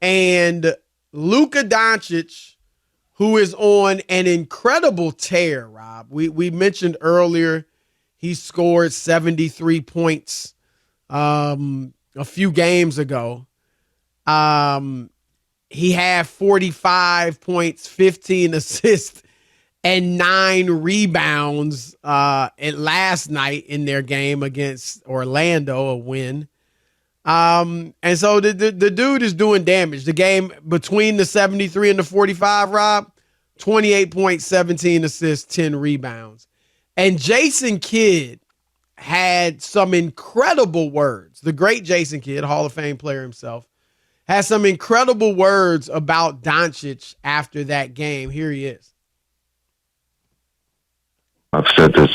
And Luka Doncic, who is on an incredible tear, Rob. We mentioned earlier he scored 73 points a few games ago. He had 45 points, 15 assists, and 9 rebounds last night in their game against Orlando, a win. And so the dude is doing damage. The game between the 73 and the 45, Rob, 28 points, 17 assists, 10 rebounds. And Jason Kidd had some incredible words. The great Jason Kidd, Hall of Fame player himself, has some incredible words about Doncic after that game. Here he is. I've said this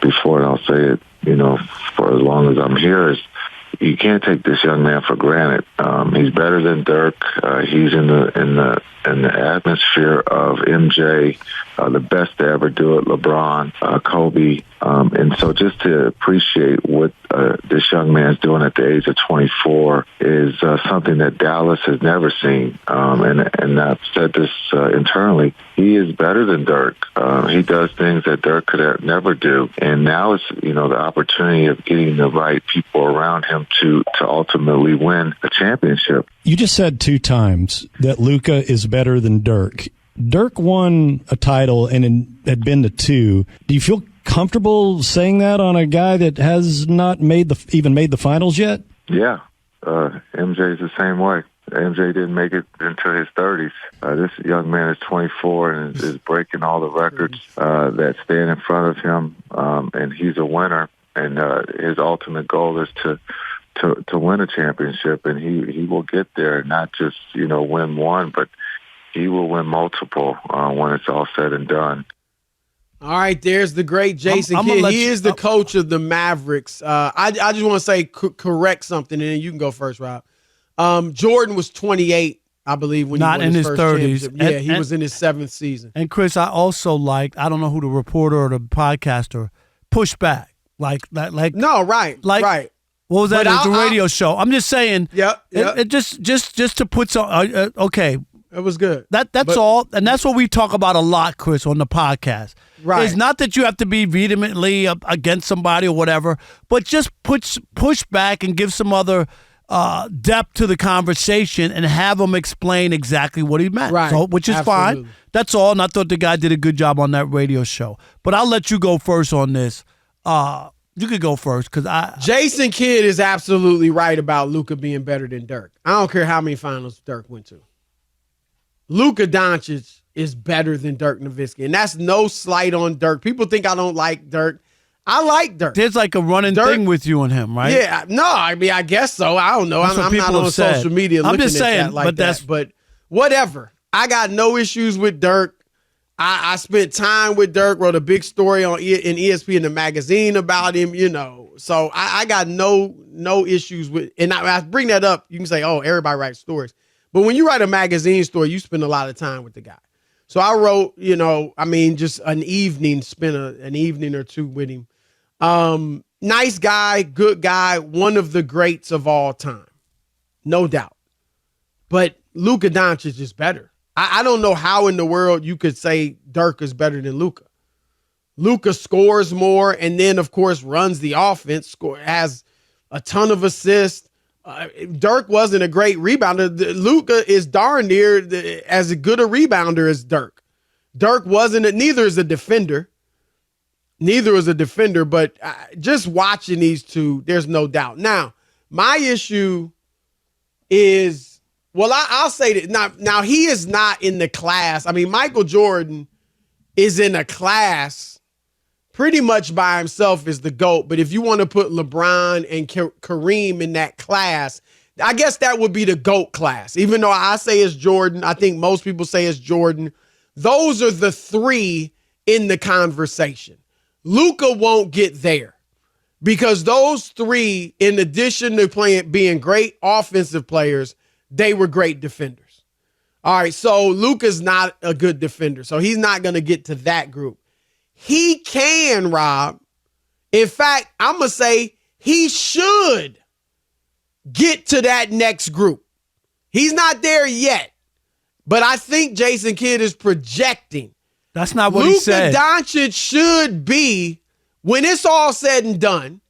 before, and I'll say it, for as long as I'm here, is you can't take this young man for granted. He's better than Dirk. He's in the atmosphere of MJ, the best to ever do it, LeBron, Kobe. And so just to appreciate what this young man's doing at the age of 24 is something that Dallas has never seen. And I've said this internally. He is better than Dirk. He does things that Dirk could never do. And now it's, the opportunity of getting the right people around him to ultimately win a championship. You just said 2 times that Luka is better than Dirk. Dirk won a title and had been to 2. Do you feel comfortable saying that on a guy that has not even made the finals yet? Yeah. MJ's the same way. MJ didn't make it into his 30s. This young man is 24 and is breaking all the records that stand in front of him, and he's a winner. And his ultimate goal is to win a championship, and he will get there. Not just win one, but he will win multiple when it's all said and done. All right, there's the great Jason Kidd. He is the coach of the Mavericks. I just want to say correct something, and then you can go first, Rob. Jordan was 28, I believe, when not he won in his first 30s. Yeah, he was in his 7th season. And Chris, I also liked, I don't know who the reporter or the podcaster, push back. Right. What was that? It was a radio show. I'm just saying. Yep. It just to put some. Okay. It was good. That's all, and that's what we talk about a lot, Chris, on the podcast. Right. It's not that you have to be vehemently against somebody or whatever, but just push back and give some other depth to the conversation and have them explain exactly what he meant. Right. So, which is Absolutely. fine. That's all. And I thought the guy did a good job on that radio show. But I'll let you go first on this. You could go first because Jason Kidd is absolutely right about Luka being better than Dirk. I don't care how many finals Dirk went to. Luka Doncic is better than Dirk Nowitzki, and that's no slight on Dirk. People think I don't like Dirk. I like Dirk. There's like a running thing with you and him, right? Yeah, no, I mean, I guess so. I don't know. I'm not on social media looking at that like that. But whatever. I got no issues with Dirk. I spent time with Dirk, wrote a big story in ESPN, the magazine about him, So I got no issues with, and I bring that up. You can say, oh, everybody writes stories. But when you write a magazine story, you spend a lot of time with the guy. So I wrote, just an evening, spent an evening or two with him. Nice guy, good guy, one of the greats of all time. No doubt. But Luka Doncic is better. I don't know how in the world you could say Dirk is better than Luka. Luka scores more and then, of course, runs the offense, has a ton of assists. Dirk wasn't a great rebounder. Luka is darn near as good a rebounder as Dirk. Dirk wasn't, neither is a defender. But just watching these two, there's no doubt. Now, my issue is, I'll say that now he is not in the class. I mean, Michael Jordan is in a class pretty much by himself as the GOAT. But if you want to put LeBron and Kareem in that class, I guess that would be the GOAT class. Even though I say it's Jordan, I think most people say it's Jordan. Those are the 3 in the conversation. Luka won't get there because those 3, in addition to being great offensive players, they were great defenders. All right, so Luka's not a good defender, so he's not going to get to that group. He can, Rob. In fact, I'm going to say he should get to that next group. He's not there yet. But I think Jason Kidd is projecting. That's not what he said. Luka Doncic should be, when it's all said and done,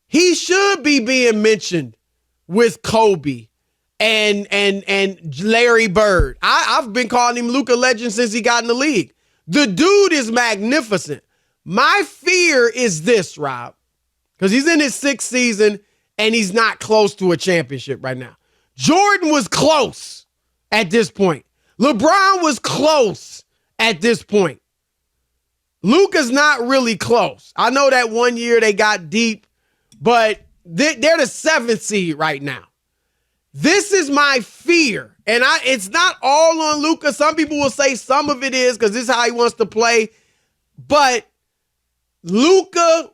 he should be being mentioned with Kobe and Larry Bird. I've been calling him Luka Legend since he got in the league. The dude is magnificent. My fear is this, Rob, because he's in his 6th season and he's not close to a championship right now. Jordan was close at this point. LeBron was close at this point. Luka's not really close. I know that one year they got deep, but they're the 7th seed right now. This is my fear. And it's not all on Luka. Some people will say some of it is because this is how he wants to play. But Luka,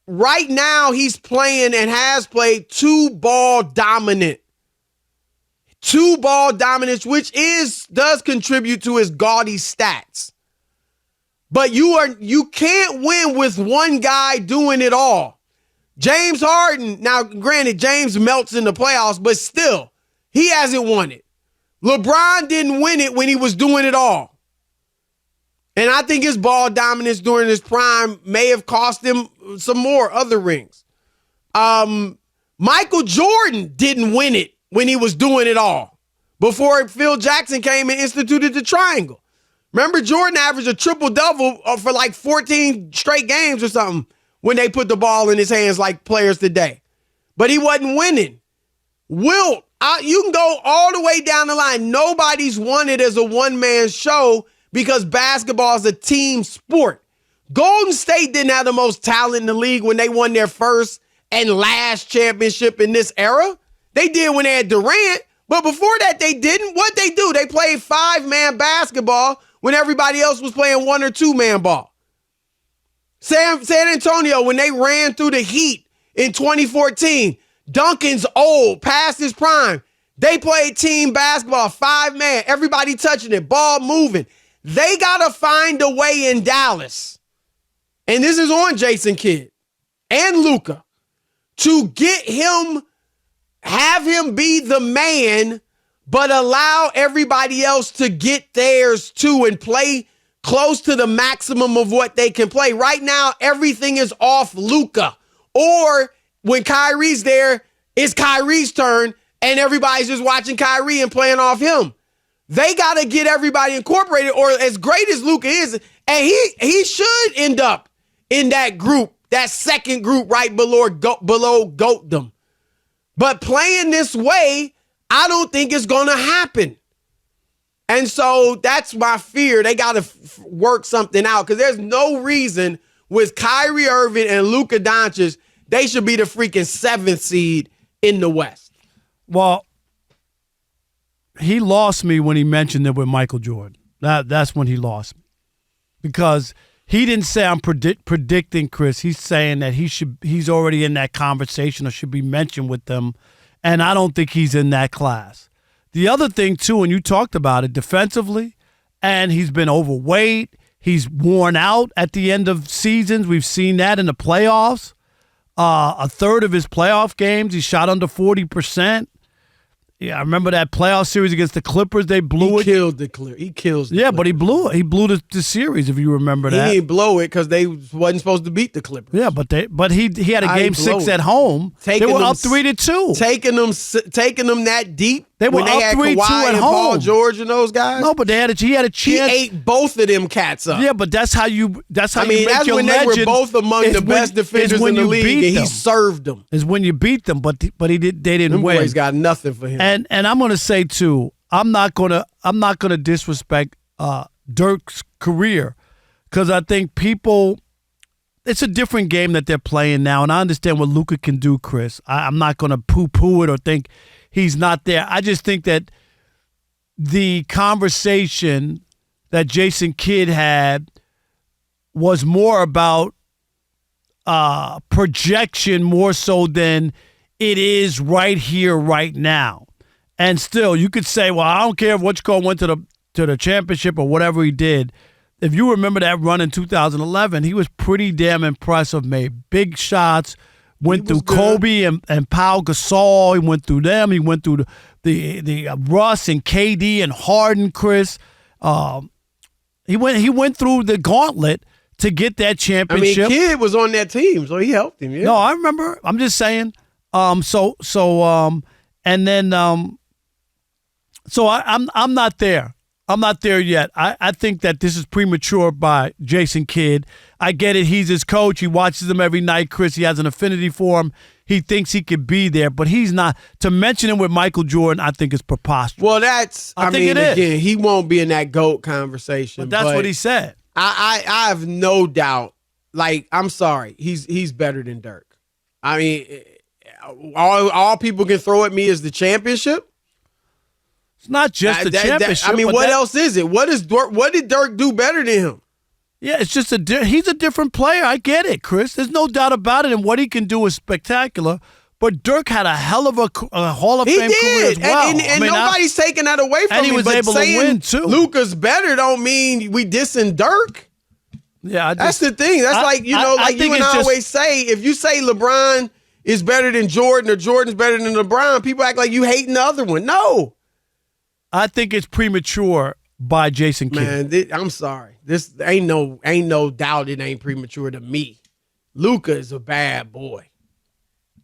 right now, he's playing and has played 2-ball dominant. 2-ball dominance, which does contribute to his gaudy stats. But you can't win with one guy doing it all. James Harden, now granted, James melts in the playoffs, but still, he hasn't won it. LeBron didn't win it when he was doing it all. And I think his ball dominance during his prime may have cost him some more other rings. Michael Jordan didn't win it when he was doing it all before Phil Jackson came and instituted the triangle. Remember, Jordan averaged a triple-double for like 14 straight games or something when they put the ball in his hands like players today. But he wasn't winning. Wilt, you can go all the way down the line. Nobody's won it as a one-man show because basketball is a team sport. Golden State didn't have the most talent in the league when they won their first and last championship in this era. They did when they had Durant, but before that they didn't. What'd they do? They played 5-man basketball when everybody else was playing 1 or 2-man ball. San Antonio, when they ran through the Heat in 2014, Duncan's old, past his prime. They played team basketball, 5-man, everybody touching it, ball moving. They got to find a way in Dallas, and this is on Jason Kidd and Luka, to get him, have him be the man, but allow everybody else to get theirs too and play close to the maximum of what they can play. Right now, everything is off Luka. Or when Kyrie's there, it's Kyrie's turn, and everybody's just watching Kyrie and playing off him. They got to get everybody incorporated, or as great as Luka is, and he should end up in that group, that second group right below GOATdom. But playing this way, I don't think it's going to happen. And so that's my fear. They got to work something out because there's no reason with Kyrie Irving and Luka Doncic, they should be the freaking 7th seed in the West. Well, he lost me when he mentioned it with Michael Jordan. That's when he lost me. Because he didn't say I'm predicting, Chris. He's saying that he's already in that conversation or should be mentioned with them. And I don't think he's in that class. The other thing, too, and you talked about it, defensively, and he's been overweight. He's worn out at the end of seasons. We've seen that in the playoffs. A third of his playoff games, he shot under 40%. Yeah, I remember that playoff series against the Clippers. They blew it. He kills the Clippers. But he blew it. He blew the series, if you remember that. He didn't blow it because they wasn't supposed to beat the Clippers. Yeah, but he had a game 6 at home. They were up 3-2. Taking them that deep. They were up 3-2 at home. Paul George and those guys. No, but he had a chance. He ate both of them cats up. Yeah, but that's how you make that's your when legend. They were both among the best defenders in the league, and he served them. Is when you beat them, but they didn't them win. Boys got nothing for him. And I'm going to say too, I'm not going to disrespect Dirk's career because I think it's a different game that they're playing now, and I understand what Luka can do, Chris. I'm not going to poo-poo it or think he's not there. I just think that the conversation that Jason Kidd had was more about projection more so than it is right here, right now. And still, you could say, well, I don't care if Whatchcall went to the championship or whatever he did. If you remember that run in 2011, he was pretty damn impressive, made big shots, went through Kobe and Pau Gasol. He went through them. He went through Russ and KD and Harden, Chris. He went through the gauntlet to get that championship. I mean, Kidd was on that team, so he helped him. Yeah. No, I remember. I'm just saying. I'm not there. I'm not there yet. I think that this is premature by Jason Kidd. I get it. He's his coach. He watches him every night, Chris. He has an affinity for him. He thinks he could be there, but he's not. To mention him with Michael Jordan, I think is preposterous. Well, I think it is. He won't be in that GOAT conversation. But that's what he said. I have no doubt. Like, I'm sorry. He's better than Dirk. I mean, all people can throw at me is the championship. It's not just the championship. I mean, what else is it? What did Dirk do better than him? Yeah, it's just he's a different player. I get it, Chris. There's no doubt about it, and what he can do is spectacular. But Dirk had a hell of a Hall of Fame career as well. And nobody's taking that away from him. And he was able to win, too. Luka's better don't mean we dissing Dirk. Yeah, that's the thing. That's like you and I always say, if you say LeBron is better than Jordan or Jordan's better than LeBron, people act like you hating the other one. No. I think it's premature by Jason Kidd. Man, I'm sorry. This ain't no doubt it ain't premature to me. Luka is a bad boy.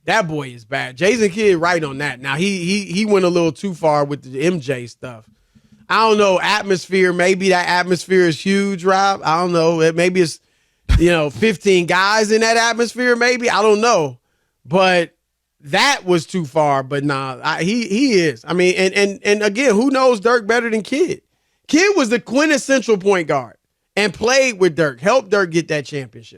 That boy is bad. Jason Kidd right on that. Now he went a little too far with the MJ stuff. I don't know, atmosphere. Maybe that atmosphere is huge, Rob. I don't know. Maybe it's 15 guys in that atmosphere. Maybe I don't know, but that was too far. But nah, he is. I mean, and again, who knows Dirk better than Kidd? Kidd was the quintessential point guard and played with Dirk, helped Dirk get that championship.